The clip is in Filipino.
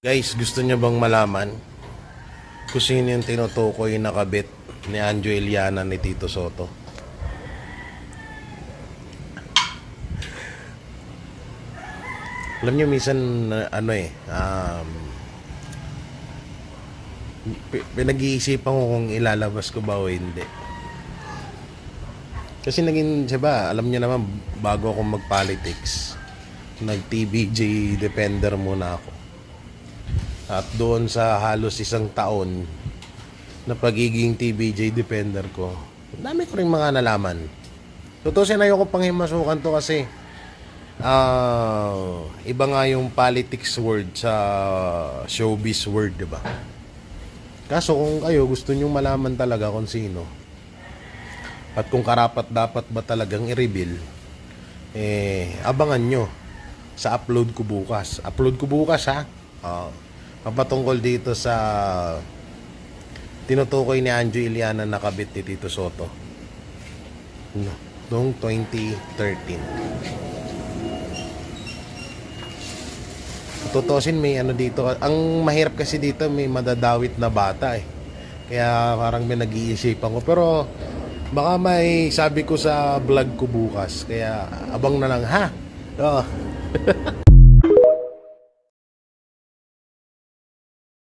Guys, gusto niyo bang malaman kung sino yung tinutukoy na kabit ni Anjo Iliana ni Tito Soto? Alam niyo minsan pinag-iisipan ko kung ilalabas ko ba o hindi. Kasi naging, siya alam niyo naman, bago ako mag-politics, nag-TBJ defender muna ako. At doon sa halos isang taon na pagiging TBJ defender ko, dami ko rin mga nalaman. Tutusin, ayoko pang himasukan to kasi iba nga yung politics word sa showbiz word, diba? Kaso kung kayo gusto nyong malaman talaga kung sino at kung karapat dapat ba talagang i-reveal, abangan nyo sa upload ko bukas. Upload ko bukas, ha? Papatungkol dito sa tinutukoy ni Anjo Iliana na kabit ni Tito Soto noong 2013. Tutusin, may ano dito. Ang mahirap kasi dito, may madadawit na bata eh. Kaya parang may nag-iisipan ko. Pero baka may sabi ko sa vlog ko bukas. Kaya abang na lang, ha?